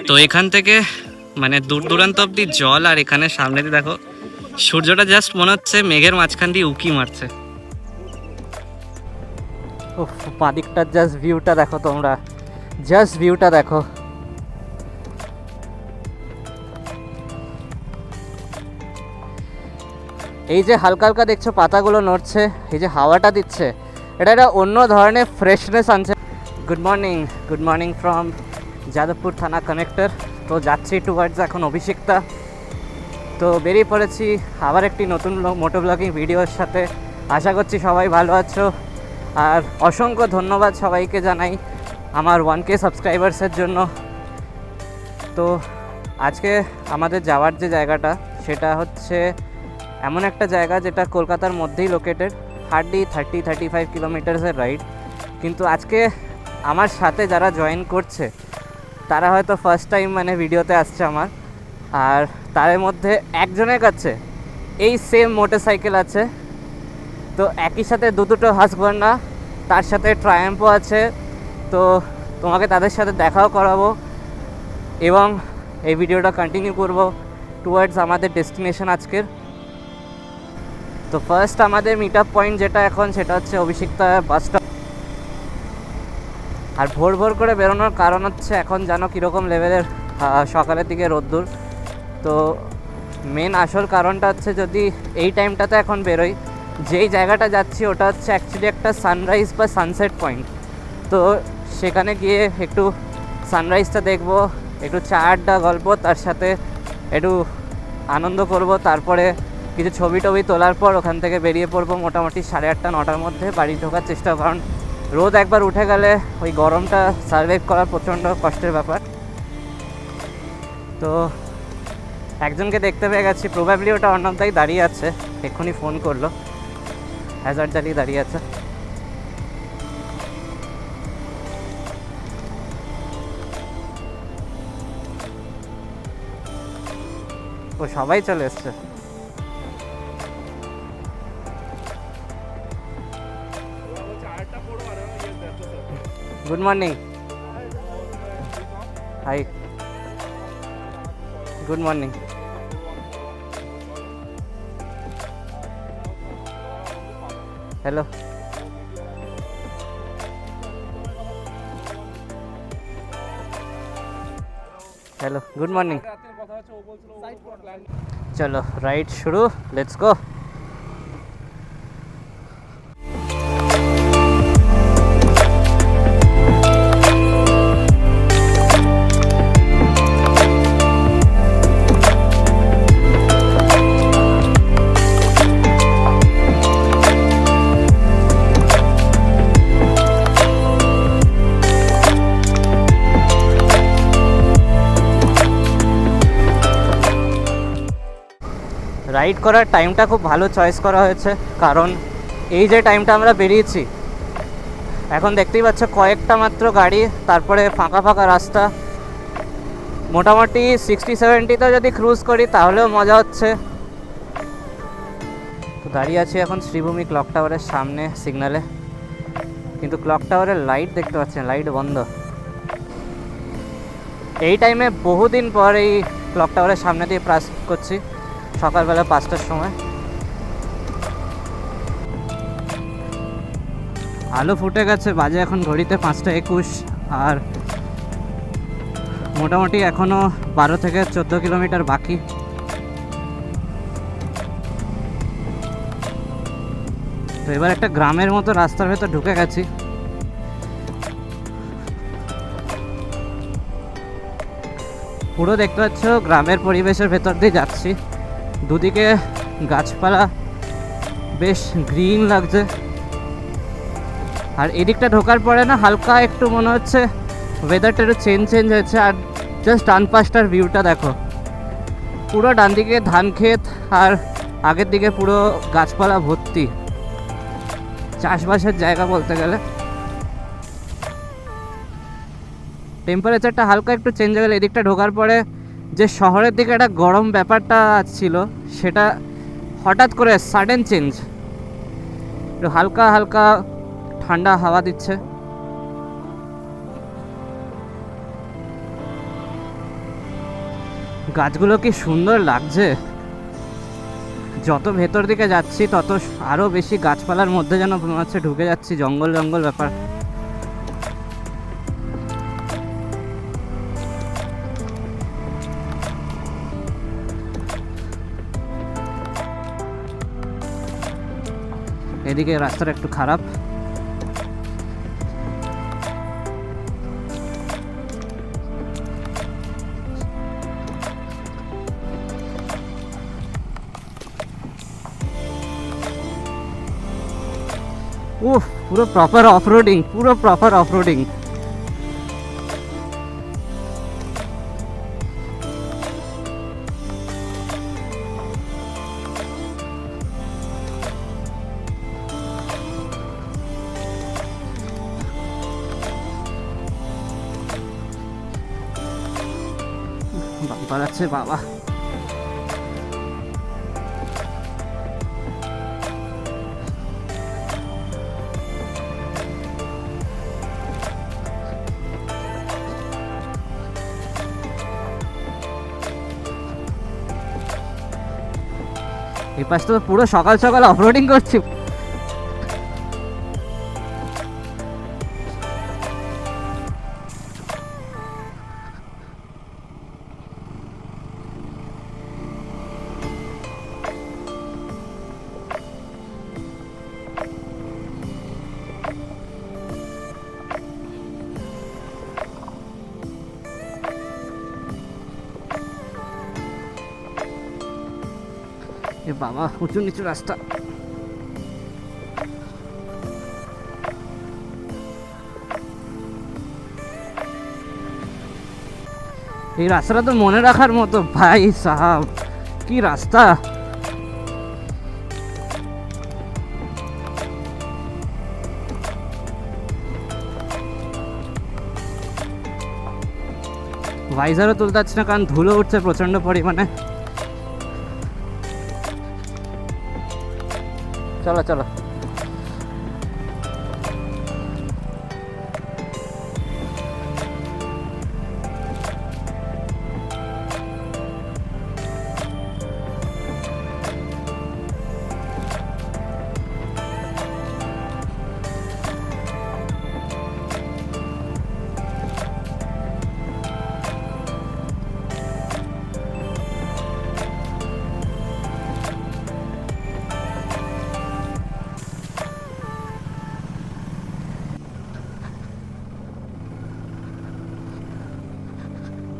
তো এখান থেকে মানে দূর দূরান্ত অব্দি জল, আর এখানে সামনে দিয়ে দেখো সূর্যটা জাস্ট মনে হচ্ছে মেঘের মাঝখান দিয়ে উকি মারছে। বাদিকটার জাস্ট ভিউটা দেখো তোমরা, জাস্ট ভিউটা দেখো। এই যে হালকা হালকা দেখছো পাতাগুলো নড়ছে, এই যে হাওয়াটা দিচ্ছে, এটা একটা অন্য ধরনের ফ্রেশনেস আনছে। গুড মর্নিং ফ্রম যাদবপুর থানা কানেক্টর। তো যাচ্ছি টুয়ার্ডস এখন অভিষিক্তা। তো বেরিয়ে পড়েছি আবার একটি নতুন মোটো ব্লগিং ভিডিওর সাথে। আশা করছি সবাই ভালো আছো, আর অসংখ্য ধন্যবাদ সবাইকে জানাই আমার 1K সাবস্ক্রাইবার্সের জন্য। তো আজকে আমাদের যাওয়ার যে জায়গাটা সেটা হচ্ছে এমন একটা জায়গা যেটা কলকাতার মধ্যেই লোকেটেড, হার্ডলি 30-35 কিলোমিটার্সের রাইড। কিন্তু আজকে আমার সাথে যারা জয়েন করছে তারা হয়তো ফার্স্ট টাইম মানে ভিডিওতে আসছে আমার, আর তার মধ্যে একজনের কাছে এই সেম মোটরসাইকেল আছে। তো একই সাথে দুটো হাসবান্ডা, তার সাথে ট্রায়াম্পও আছে। তো তোমাকে তাদের সাথে দেখাও করাবো এবং এই ভিডিওটা কন্টিনিউ করব টুয়ার্ডস আমাদের ডেস্টিনেশন আজকের। তো ফার্স্ট আমাদের মিট আপ পয়েন্ট যেটা এখন, সেটা হচ্ছে অভিষিক্তা বাস স্টপ। আর ভোর করে বেরোনোর কারণ হচ্ছে এখন জানো কীরকম লেভেলের সকালের দিকে রোদ্দুর। তো মেন আসল কারণটা হচ্ছে যদি এই টাইমটাতে এখন বেরোই, যেই জায়গাটা যাচ্ছি ওটা হচ্ছে অ্যাকচুয়ালি একটা সানরাইজ বা সানসেট পয়েন্ট। তো সেখানে গিয়ে একটু সানরাইজটা দেখবো, একটু চা আড্ডা গল্প, তার সাথে একটু আনন্দ করব। তারপরে কিছু ছবি টবি তোলার পর ওখান থেকে বেরিয়ে পড়বো মোটামুটি 8:30-9টার মধ্যে বাড়ি ঢোকার চেষ্টা। কারণ রোদ একবার উঠে গেলে ওই গরমটা সার্ভাইভ করা প্রচণ্ড কষ্টের ব্যাপার। তো একজনকে দেখতে পেয়ে গেছি, প্রবাবলি ওটা অর্ণবদাই দাঁড়িয়ে আছে, এক্ষুনি ফোন করলো, হ্যাজার্ড জ্বালিয়ে দাঁড়িয়ে আছে। ও সবাই চলে এসছে। Good morning. Hi, good morning. Hello, hello, good morning. চলো রাইড শুরু, লেটস গো। রাইড করার টাইমটা খুব ভালো চয়েস করা হয়েছে, কারণ এই যে টাইমটা আমরা বেরিয়েছি এখন দেখতেই পাচ্ছ কয়েকটা মাত্র গাড়ি, তারপরে ফাঁকা রাস্তা। মোটামুটি 60-70তে যদি ক্রুজ করি তাহলেও মজা হচ্ছে। তো দাঁড়িয়ে আছি এখন শ্রীভূমি ক্লক টাওয়ারের সামনে সিগনালে, কিন্তু ক্লক টাওয়ারের লাইট দেখতে পাচ্ছেন, লাইট বন্ধ। এই টাইমে বহুদিন পর এই ক্লক টাওয়ারের সামনে দিয়ে পাস করছি, সকালবেলা 5টার সময়। আলো ফুটে গেছে, বাজে এখন ঘড়িতে 5টা 21, আর মোটামুটি এখনও 12-14 কিলোমিটার বাকি। তো এবার একটা গ্রামের মতো রাস্তার ভেতর ঢুকে গেছি। পুরো দেখতে পাচ্ছ গ্রামের পরিবেশের ভেতর দিয়ে যাচ্ছি, দুদিকে গাছপালা, বেশ গ্রিন লাগছে। আর এদিকটা ঢোকার পরে না হালকা একটু মনে হচ্ছে ওয়েদারটা একটু চেঞ্জ হয়েছে। আর জাস্ট ডান পাশটার ভিউটা দেখো, পুরো ডান দিকে ধান ক্ষেত, আর আগের দিকে পুরো গাছপালা ভর্তি, চাষবাসের জায়গা বলতে গেলে। টেম্পারেচারটা হালকা একটু চেঞ্জ হয়ে গেলে এদিকটা ঢোকার পরে যে শহরের দিকে একটা গরম ব্যাপারটা ছিল সেটা হঠাৎ করে সাডেন চেঞ্জ, একটু হালকা ঠান্ডা হাওয়া দিচ্ছে। গাছগুলো কি সুন্দর লাগছে। যত ভেতর দিকে যাচ্ছি তত আরো বেশি গাছপালার মধ্যে যেন মনে হচ্ছে ঢুকে যাচ্ছি, জঙ্গল জঙ্গল ব্যাপার। এদিকে রাস্তাটা একটু খারাপ। উফ, পুরো প্রপার অফরোডিং, পুরো প্রপার অফরোডিং। বাম্পার আছে বাবা। এই পাশটা তো পুরো সকাল সকাল অফরোডিং করছি। এ বাবা, উঁচু নিচু রাস্তা। এই রাস্তাটা তো মনে রাখার মতো ভাই সাহাব, কি রাস্তা। ভাইজারও তুলতে পারছি না কারণ ধুলো উঠছে প্রচন্ড পরিমাণে। চলো চলো।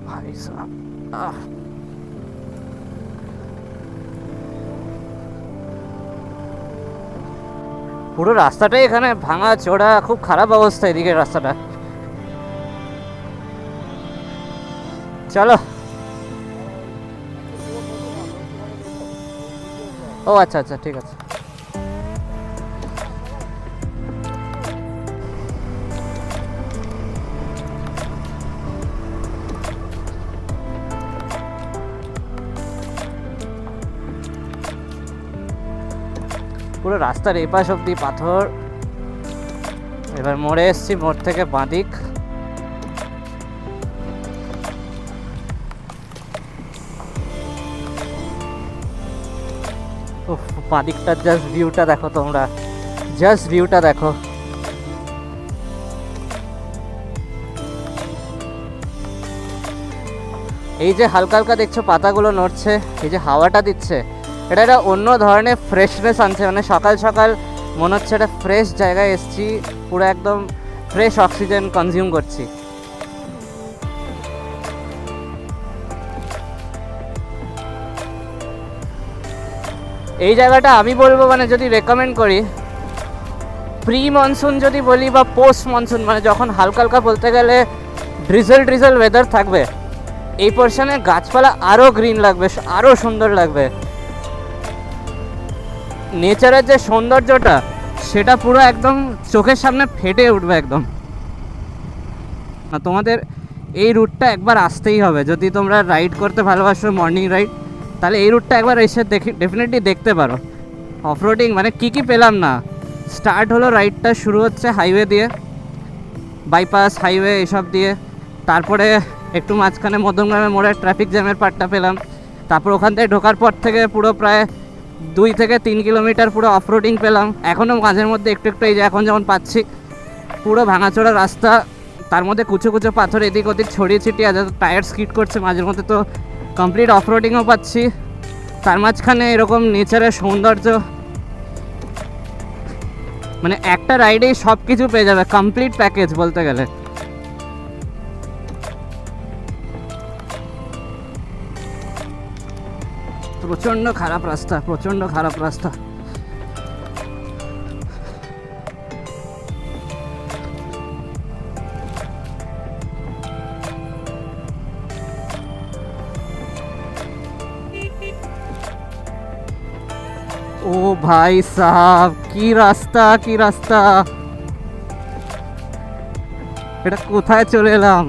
ভাই সাহাব, পুরো রাস্তাটাই এখানে ভাঙা চোরা, খুব খারাপ অবস্থা এদিকে রাস্তাটা। চলো। ও আচ্ছা আচ্ছা, ঠিক আছে। পুরো রাস্তার এই পাশ অব্দি পাথর। এবার মোড়ে এসছি, মোড় থেকে বাঁদিক। বাঁদিকটার জাস্ট ভিউটা দেখো তোমরা, জাস্ট ভিউটা দেখো। এই যে হালকা হালকা দেখছো পাতাগুলো নড়ছে, এই যে হাওয়াটা দিচ্ছে, এটা একটা অন্য ধরনের ফ্রেশনেস আনছে। মানে সকাল সকাল মনে হচ্ছে একটা ফ্রেশ জায়গায় এসছি, পুরো একদম ফ্রেশ অক্সিজেন কনজিউম করছি। এই জায়গাটা আমি বলবো, মানে যদি রেকমেন্ড করি, প্রি মনসুন যদি বলি বা পোস্ট মনসুন, মানে যখন হালকা হালকা বলতে গেলে ড্রিজল ড্রিজল ওয়েদার থাকবে, এই পোর্শনে গাছপালা আরও গ্রিন লাগবে, আরও সুন্দর লাগবে। নেচারের যে সৌন্দর্যটা সেটা পুরো একদম চোখের সামনে ফেটে উঠবে একদম। না, তোমাদের এই রুটটা একবার আসতেই হবে। যদি তোমরা রাইড করতে ভালোবাসো, মর্নিং রাইড, তাহলে এই রুটটা একবার এসে ডেফিনেটলি দেখতে পারো। অফরোডিং মানে কি পেলাম না। স্টার্ট হলো, রাইডটা শুরু হচ্ছে হাইওয়ে দিয়ে, বাইপাস হাইওয়ে এসব দিয়ে, তারপরে একটু মাঝখানে মধ্যমগ্রামে মোড়ে ট্রাফিক জ্যামের পার্টটা পেলাম। তারপর ওখান থেকে ঢোকার পর থেকে পুরো প্রায় 2 থেকে 3 কিলোমিটার পুরো অফরোডিং পেলাম। এখনও মাঝের মধ্যে একটু একটু, এই যে এখন যেমন পাচ্ছি, পুরো ভাঙাচোরা রাস্তা, তার মধ্যে কুচো কুচো পাথর এদিক ওদিক ছড়িয়ে ছিটিয়ে আছে, টায়ার স্কিড করছে মাঝের মধ্যে, তো কমপ্লিট অফরোডিংও পাচ্ছি। তার মাঝখানে এরকম নেচারের সৌন্দর্য, মানে একটা রাইডেই সব কিছু পেয়ে যাবে, কমপ্লিট প্যাকেজ বলতে গেলে। প্রচণ্ড খারাপ রাস্তা, প্রচণ্ড খারাপ রাস্তা। ও ভাই সাহাব, কি রাস্তা, কি রাস্তা! এটা কোথায় চলে এলাম?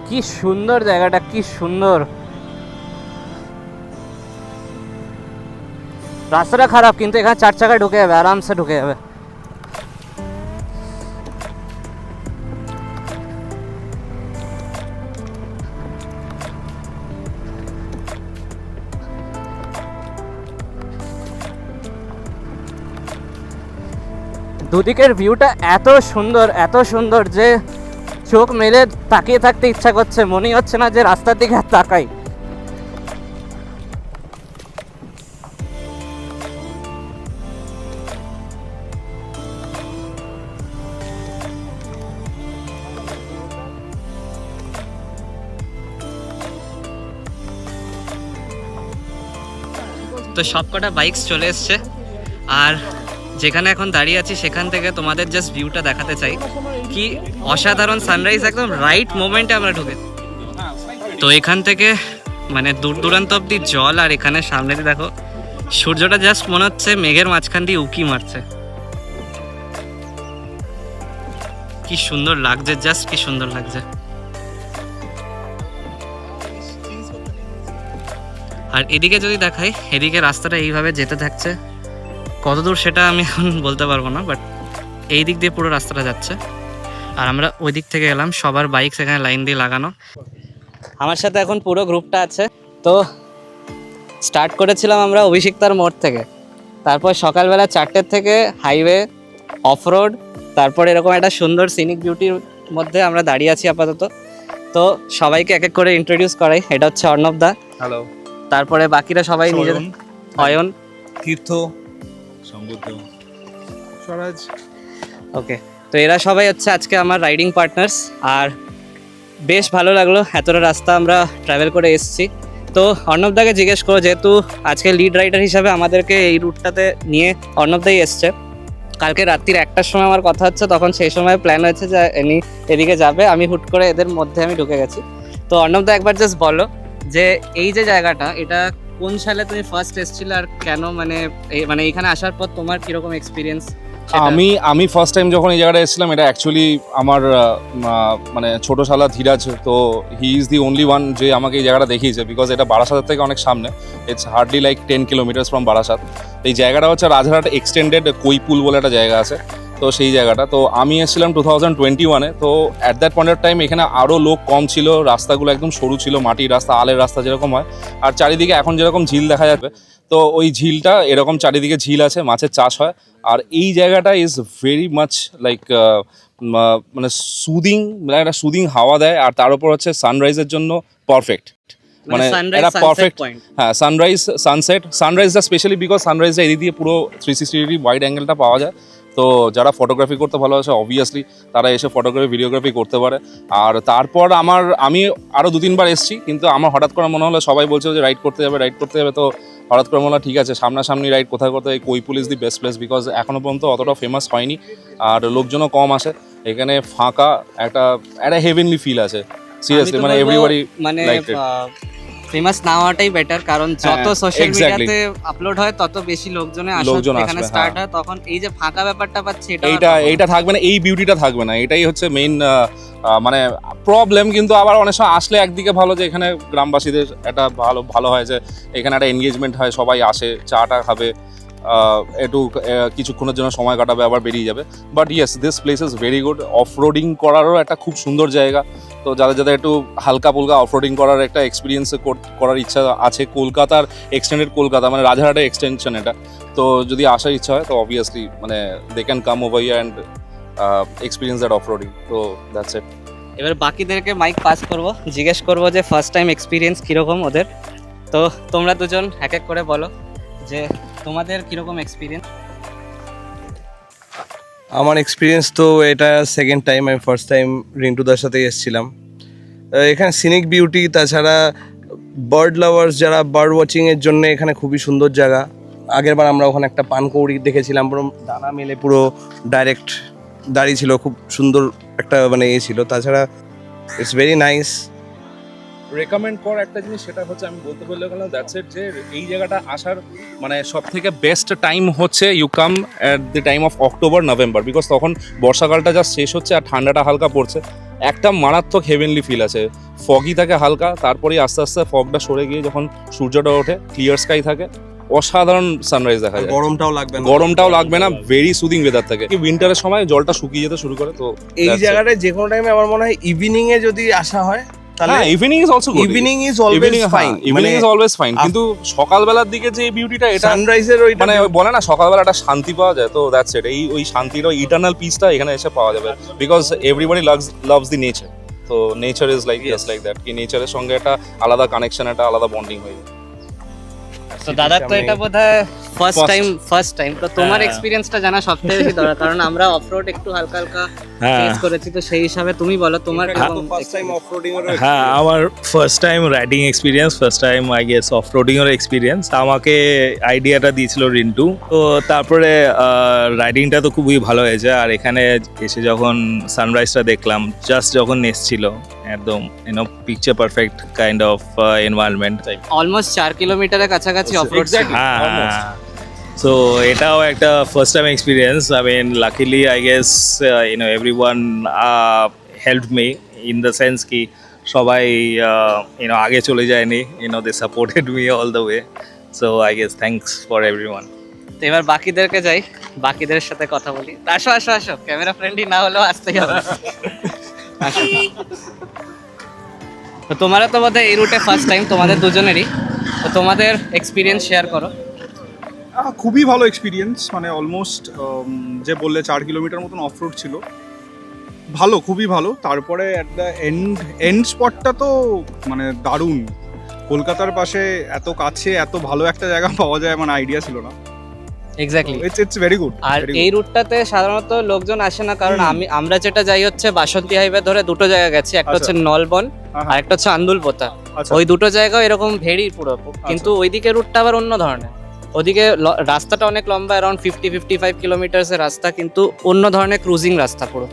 কি সুন্দর জায়গাটা, কি সুন্দর! রাস্তাটা খারাপ, কিন্তু এখানে 4 চাকা ঢুকে যাবে, আরামসে ঢুকে যাবে। দুদিকের ভিউটা এত সুন্দর, এত সুন্দর যে চোখ মেলে তাকিয়ে থাকতে ইচ্ছা করছে, মনেই হচ্ছে না যে রাস্তার দিকে তাকাই। তো সবকটা বাইকস চলে এসছে, আর যেখানে এখন দাঁড়িয়ে আছি সেখান থেকে তোমাদের জাস্ট ভিউটা দেখাতে চাই। কি অসাধারণ সানরাইজ, একদম রাইট মোমেন্টে আমরা ঢুকে। তো এখান থেকে মানে দূর দূরান্ত অব্দি জল, আর এখানে সামনে দিয়ে দেখো সূর্যটা জাস্ট মনে হচ্ছে মেঘের মাঝখান দিয়ে উকি মারছে। কি সুন্দর লাগছে, জাস্ট কি সুন্দর লাগছে। আর এদিকে যদি দেখাই, এদিকে রাস্তাটা এইভাবে যেতে থাকছে, কতদূর সেটা আমি এখন বলতে পারবো না, বাট এই দিক দিয়ে পুরো রাস্তাটা যাচ্ছে। আর আমরা ওই দিক থেকে এলাম, সবার বাইক সেখানে লাইন দিয়ে লাগানো। আমার সাথে এখন পুরো গ্রুপটা আছে। তো স্টার্ট করেছিলাম আমরা অভিষিক্তার মোড় থেকে, তারপর সকালবেলা 4টের থেকে হাইওয়ে, অফরোড, তারপর এরকম একটা সুন্দর সিনিক বিউটির মধ্যে আমরা দাঁড়িয়ে আছি আপাতত। তো সবাইকে এক এক করে ইন্ট্রোডিউস করাই। এটা হচ্ছে অর্ণব দা। হ্যালো। তারপরে বাকিরা সবাই নিজের, অয়ন, তীর্থ, সমুদ্র, স্বরাজ। ওকে, তো এরা সবাই হচ্ছে আজকে আমার রাইডিং পার্টনার্স। আর বেশ ভালো লাগলো, এতটা রাস্তা আমরা ট্রাভেল করে এসেছি। তো অর্ণবদাকে জিজ্ঞেস করো, যেহেতু আজকে লিড রাইডার হিসাবে আমাদেরকে এই রুটটাতে নিয়ে অর্ণবদাই এসছে। কালকে রাত্রির 1টার সময় আমার কথা হচ্ছে, তখন সেই সময় প্ল্যান হয়েছে যে এনি এদিকে যাবে, আমি হুট করে এদের মধ্যে আমি ঢুকে গেছি। তো অর্ণবদা একবার জাস্ট বলো যে এই যে জায়গাটা, এটা কোন সালে তুমি ফার্স্ট এসেছিলে, আর কেন, মানে মানে এখানে আসার পর তোমার কিরকম এক্সপিরিয়েন্স? আমি ফার্স্ট টাইম যখন এই জায়গাটা এসেছিলাম, এটা অ্যাকচুয়ালি আমার মানে ছোট শালা ধীরাজ, তো he is the only one যে আমাকে এই জায়গাটা দেখিয়েছে, বিকজ এটা বারাসাতের থেকে অনেক সামনে। It's hardly like 10 kilometres from Barasat. এই জায়গাটা হচ্ছে রাজহাট এক্সটেন্ডেড কৈপুল বলে একটা জায়গা আছে, তো সেই জায়গাটা। তো আমি এসেছিলাম 2021-এ। তো at that point of time এখানে আরও লোক কম ছিল, রাস্তাগুলো একদম সরু ছিল, মাটির রাস্তা, আলের রাস্তা যেরকম হয়। আর চারিদিকে এখন যেরকম ঝিল দেখা যাবে, তো ওই ঝিলটা এরকম চারিদিকে ঝিল আছে, মাছের চাষ হয়। আর এই জায়গাটা ইজ ভেরি মাচ লাইক মানে সুদিং, মানে একটা সুদিং হাওয়া দেয়। আর তার উপর হচ্ছে সানরাইজের জন্য পারফেক্ট, মানে এটা পারফেক্ট। হ্যাঁ, সানরাইজ, সানরাইজটা স্পেশালি বিকজ সানরাইজটা এদিক দিয়ে পুরো 360 ডিগ্রি ওয়াইড অ্যাঙ্গেলটা পাওয়া যায়। তো যারা ফটোগ্রাফি করতে ভালোবাসে অবভিয়াসলি তারা এসে ফটোগ্রাফি, ভিডিওগ্রাফি করতে পারে। আর তারপর আমি আরও 2-3 বার এসেছি, কিন্তু আমার হঠাৎ করে মনে হলো, সবাই বলছে যে রাইড করতে যাবে, তো হঠাৎ করে মনে হলো ঠিক আছে সামনাসামনি রাইড কোথায় এই Kaipul is the best place, because এখনও পর্যন্ত অতটা ফেমাস হয়নি, আর লোকজনও কম আসে এখানে, ফাঁকা, একটা হেভেনলি ফিল আছে সিরিয়াসলি, মানে এভরিবডি মানে ফেমাস না হওয়াটাই বেটার, কারণ যত হ্যাঁ, সোশ্যাল exactly. মিডিয়াতে আপলোড হয় তত বেশি লোকজনে আসে, লোকজন এখানে আসবে, স্টার্ট হ্যাঁ। হয়, তখন এই যে ফাঁকা ব্যাপারটা পাচ্ছে এইটা থাকবে না, এই বিউটিটা থাকবে না, এটাই হচ্ছে মেইন মানে প্রবলেম। কিন্তু আবার অনেক সময় আসলে একদিকে ভালো যে এখানে গ্রামবাসীদের একটা ভালো হয় যে এখানে একটা এনগেজমেন্ট হয়, সবাই আসে, চাটা খাবে, একটু কিছুক্ষণের জন্য সময় কাটাবে, আবার বেরিয়ে যাবে। But yes, this place is very good. Off-roading করারও একটা খুব সুন্দর জায়গা। তো যাদের একটু হালকা ফুলকা অফরোডিং করার একটা এক্সপিরিয়েন্স করার ইচ্ছা আছে, কলকাতার এক্সটেন্ডেড কলকাতা মানে রাজারহাটের এক্সটেনশন এটা, তো যদি আসার ইচ্ছা হয় তো অবভিয়াসলি মানে they can come over here and experience that offroading. তো দ্যাটস ইট। এবার বাকিদেরকে মাইক পাস করব, জিজ্ঞেস করব যে ফার্স্ট টাইম এক্সপিরিয়েন্স কীরকম ওদের। তো তোমরা দুজন এক এক করে বলো যে তোমাদের কীরকম এক্সপিরিয়েন্স। আমার এক্সপিরিয়েন্স তো এটা সেকেন্ড টাইম, আমি ফার্স্ট টাইম রিন্টুদার সাথে এসেছিলাম। এখানে সিনিক বিউটি, তাছাড়া বার্ড লাভার্স যারা বার্ড ওয়াচিংয়ের জন্য এখানে খুবই সুন্দর জায়গা। আগেরবার আমরা ওখানে একটা পানকৌড়ি দেখেছিলাম, পুরো ডানা মেলে পুরো ডাইরেক্ট দাঁড়িয়ে ছিল, খুব সুন্দর একটা মানে ছিল। তাছাড়া ইটস ভেরি নাইস। রেকমেন্ড কর একটা জিনিস, সেটা হচ্ছে আমি বলতে বললে গেলাম দ্যাটস ইট, যে এই জায়গাটা আসার মানে সব থেকে বেস্ট টাইম হচ্ছে you come at the time of October November, because তখন বর্ষাকালটা যা শেষ হচ্ছে আর ঠান্ডাটা হালকা পড়ছে, একটা মারাত্মক হেভেনলি ফিল আছে। ফগই থাকে হালকা, তারপরেই আস্তে আস্তে ফগটা সরে গিয়ে যখন সূর্যটা ওঠে, ক্লিয়ার স্কাই থাকে, অসাধারণ সানরাইজ দেখা যায়। গরমটাও লাগবে না, ভেরি সুদিং ওয়েদার থাকে। উইন্টারের সময় জলটা শুকিয়ে যেতে শুরু করে। তো এই that's it. জায়গাটায় যে কোনো টাইমে আমার মনে হয় ইভিনিং এ যদি আসা হয় তাহলে হ্যাঁ, evening is also good. Evening is always fine. Evening is always fine, কিন্তু সকালবেলার দিকে যে বিউটিটা, এটা সানরাইজের ওইটা মানে ওই বলে না সকালবেলা একটা শান্তি পাওয়া যায়। তো দ্যাটস ইট, ওই শান্তিটা, ইটারনাল পিসটা এখানে এসে পাওয়া যাবে, because everybody loves the nature. তো nature is like just like that, কি নেচারের সঙ্গে একটা আলাদা কানেকশন, একটা আলাদা বন্ডিং হয়ে যায়। তো দাদা তো এটা বোধহয় ফার্স্ট First. টাইম, তো তোমার হ্যাঁ। এক্সপিরিয়েন্সটা জানা সবথেকে বেশি দরকার, কারণ আমরা অফরোড একটু হালকা হালকা ফেস করেছি, তো সেই হিসাবে তুমি বলো তোমার কিরকম ফার্স্ট টাইম অফরোডিং এর হ্যাঁ, আমার first time riding experience, first time I guess off রোডিংয়ের এক্সপিরিয়েন্স। আমাকে আইডিয়াটা দিয়েছিল রিন্টু। তো তারপরে রাইডিংটা তো খুবই ভালো হয়েছে, আর এখানে এসে যখন সানরাইজটা দেখলাম, জাস্ট যখন এসছিল, একদম picture perfect kind of environment. Almost 4 কিলোমিটারের কাছাকাছি অফরোড Exactly. হ্যাঁ, সো এটাও একটা first time experience. I mean luckily I guess everyone help me in the sense কি সবাই আগে চলে যায়নি, they supported me all the way. So I guess thanks for everyone. তো এবার বাকিদেরকে যাই, বাকিদের সাথে কথা বলি। আসো আসো আসো, ক্যামেরা ফ্রেন্ডলি না হলেও আসতেই হবে। আসো। তো তোমারও তো বোধহয় এই রুটে ফার্স্ট টাইম, তোমাদের দুজনেরই, তো তোমাদের এক্সপিরিয়েন্স শেয়ার করো। খুবই ভালো এক্সপিরিয়েন্স, মানে অলমোস্ট যে বললে 4 কিলোমিটার মতন অফরোড ছিল, ভালো, খুবই ভালো। তারপরে অ্যাট দ্য এন্ড স্পটটা তো মানে দারুণ। কলকাতার পাশে এত কাছে এত ভালো একটা জায়গা পাওয়া যায়, মানে আইডিয়া ছিল না। এক্স্যাক্টলি। It's very good. আর এই রুটটাতে সাধারণত লোকজন আসে না, কারণ আমরা যেটা যাই হচ্ছে বাসন্তী হাইওয়ে ধরে দুটো জায়গা গেছি, একটা হচ্ছে নলবন আর একটা হচ্ছে আন্দুলপোতা। আচ্ছা। ওই দুটো জায়গাও এরকম ভেরি পুরো, কিন্তু ওইদিকে রুটটা আবার অন্য ধরনের। ওদিকে রাস্তাটা অনেক লম্বা, অ্যারাউন্ড 50-55 কিলোমিটার্সের রাস্তা, কিন্তু অন্য ধরনের ক্রুজিং রাস্তা, পুরো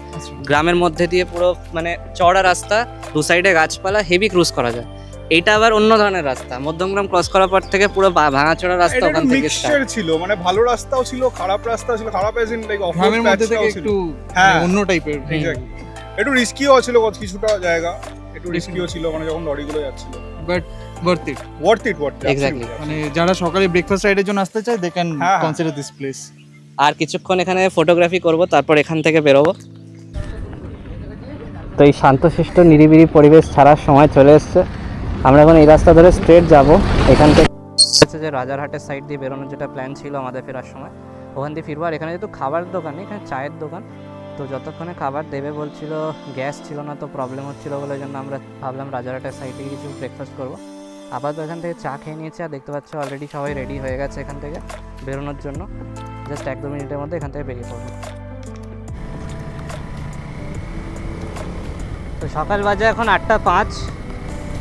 গ্রামের মধ্যে দিয়ে পুরো মানে চড়া রাস্তা, দু সাইডে গাছপালা, হেভি ক্রুজ করা যায়। এইটা আবার অন্য ধরনের রাস্তা, মধ্যমগ্রাম ক্রস করার পর থেকে পুরো ভাঙাচোরা রাস্তা, ওখান থেকে মিক্সচার ছিল, মানে ভালো রাস্তাও ছিল, খারাপ রাস্তাও ছিল। খারাপ এজ ইন লাইক অফরোড গ্রামের মধ্যে থেকে ছিল। একটু হ্যাঁ, অন্য টাইপের। এক্স্যাক্টলি। একটু রিস্কিও ছিল কিছুটা জায়গা, একটু রিস্কিও ছিল, মানে যখন লরিগুলো যাচ্ছিল। But worth it. Worth it. Exactly. মানে যারা সকালে ব্রেকফাস্ট রাইডের জন্য আসতে চায়, দে ক্যান হ্যাঁ। Consider this place. আর কিছুক্ষণ এখানে ফটোগ্রাফি করব, তারপর এখান থেকে বেরোবো। তো এই শান্তশিষ্ট নিরিবিলি পরিবেশ ছাড়ার সময় চলে এসছে। আমরা এখন এই রাস্তা ধরে স্ট্রেট যাব, এখান থেকে যে রাজারহাটের সাইড দিয়ে বেরোনোর যেটা প্ল্যান ছিল আমাদের ফেরার সময়, ওখান দিয়ে ফিরবো। আর এখানে যেহেতু খাবার দোকান নেই, এখানে চায়ের দোকান, তো যতক্ষণে খাবার দেবে বলছিল, গ্যাস ছিল না, তো প্রবলেম হচ্ছিলো বলে জন্য আমরা ভাবলাম রাজারহাটের সাইডে কিছু ব্রেকফাস্ট করবো। আপাতত এখান থেকে চা খেয়ে নিয়েছি, আর দেখতে পাচ্ছ অলরেডি সবাই রেডি হয়ে গেছে এখান থেকে বেরোনোর জন্য। জাস্ট 1-2 মিনিটের মধ্যে এখান থেকে বেরিয়ে পড়বো। তো সকাল বাজে এখন 8:05।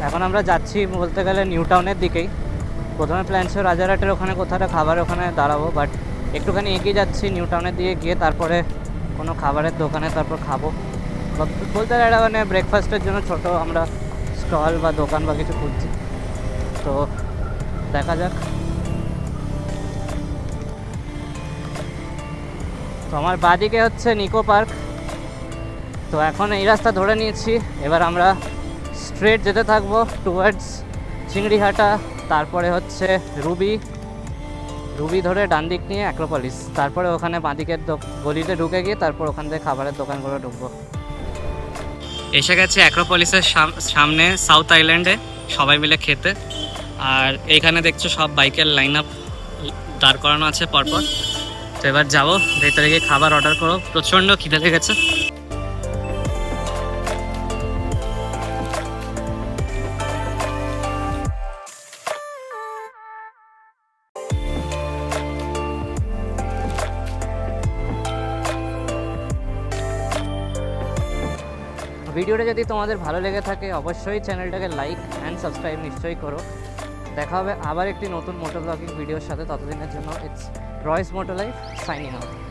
এখন আমরা যাচ্ছি বলতে গেলে নিউ টাউনের দিকেই। প্রথমে প্ল্যান ছিল রাজারহাটের ওখানে কোথাও একটা খাবার ওখানে দাঁড়াবো, বাট একটুখানি এগিয়ে যাচ্ছি নিউ টাউনের দিকে, গিয়ে তারপরে কোনো খাবারের দোকানে তারপর খাবো। বলতে গেলে মানে ব্রেকফাস্টের জন্য ছোটো আমরা স্টল বা দোকান বা কিছু খুঁজছি। তো দেখা যাক। তো আমার বাদিকে হচ্ছে নিকো পার্ক। তো এখন এই রাস্তা ধরে নিয়েছি, এবার আমরা স্ট্রেট যেতে থাকবো টুয়ার্ডস চিংড়িহাটা, তারপরে হচ্ছে রুবি ধরে ডান দিক নিয়ে অ্যাক্রোপলিস, তারপরে ওখানে বাঁদিকের গলিতে ঢুকে গিয়ে তারপর ওখান থেকে খাবারের দোকানগুলো ঢুকবো। এসে গেছে অ্যাক্রোপলিসের সামনে সাউথ আইল্যান্ডে সবাই মিলে খেতে। আর এইখানে দেখছো সব বাইকের লাইন আপ দাঁড় করানো আছে পরপর। তো এবার যাবো, ভেতরে গিয়ে খাবার অর্ডার করো, প্রচণ্ড খিদে লেগেছে। ভিডিওটা যদি তোমাদের ভালো লেগে থাকে অবশ্যই চ্যানেলটাকে লাইক অ্যান্ড সাবস্ক্রাইব নিশ্চয়ই করো। দেখা হবে আবার একটি নতুন মোটো ব্লগিং ভিডিওর সাথে, ততদিনের জন্য it's Royce Moto Life signing out.